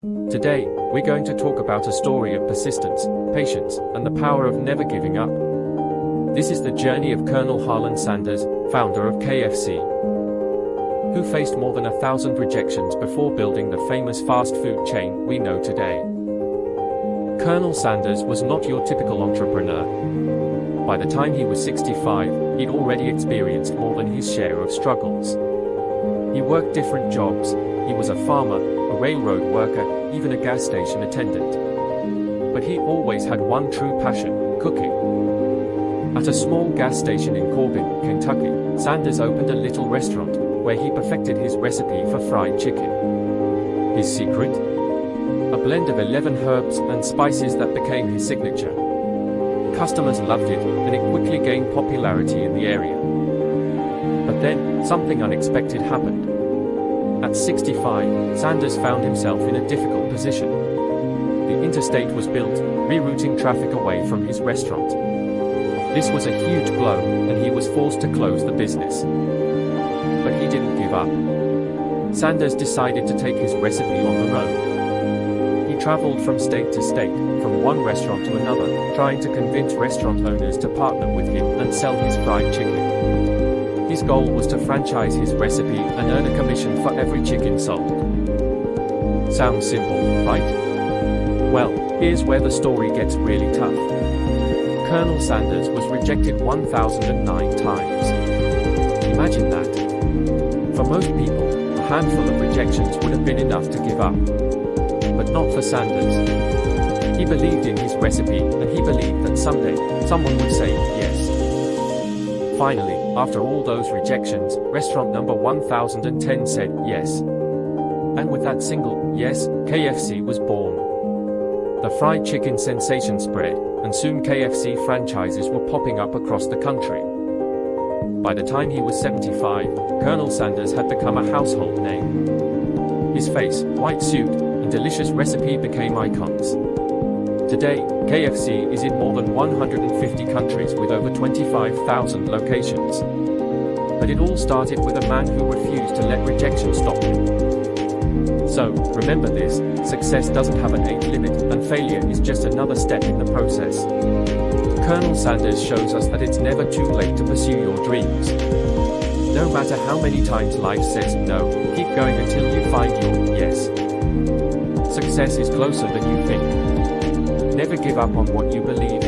Today, we're going to talk about a story of persistence, patience, and the power of never giving up. This is the journey of Colonel Harland Sanders, founder of KFC, who faced more than 1,000 rejections before building the famous fast food chain we know today. Colonel Sanders was not your typical entrepreneur. By the time he was 65, he'd already experienced more than his share of struggles. He worked different jobs. He was a farmer, a railroad worker, even a gas station attendant. But he always had one true passion: cooking. At a small gas station in Corbin, Kentucky, Sanders opened a little restaurant where he perfected his recipe for fried chicken. His secret? A blend of 11 herbs and spices that became his signature. Customers loved it, and it quickly gained popularity in the area. But then, something unexpected happened. At 65, Sanders found himself in a difficult position. The interstate was built, rerouting traffic away from his restaurant. This was a huge blow, and he was forced to close the business. But he didn't give up. Sanders decided to take his recipe on the road. He traveled from state to state, from one restaurant to another, trying to convince restaurant owners to partner with him and sell his fried chicken. His goal was to franchise his recipe and earn a commission for every chicken sold. Sounds simple, right? Well, here's where the story gets really tough. Colonel Sanders was rejected 1,009 times. Imagine that. For most people, a handful of rejections would have been enough to give up. But not for Sanders. He believed in his recipe, and he believed that someday, someone would say yes. Finally, after all those rejections, restaurant number 1010 said yes. And with that single yes, KFC was born. The fried chicken sensation spread, and soon KFC franchises were popping up across the country. By the time he was 75, Colonel Sanders had become a household name. His face, white suit, and delicious recipe became icons. Today, KFC is in more than 150 countries with over 25,000 locations. But it all started with a man who refused to let rejection stop him. So, remember this: success doesn't have an age limit, and failure is just another step in the process. Colonel Sanders shows us that it's never too late to pursue your dreams. No matter how many times life says no, keep going until you find your yes. Success is closer than you think. Never give up on what you believe in.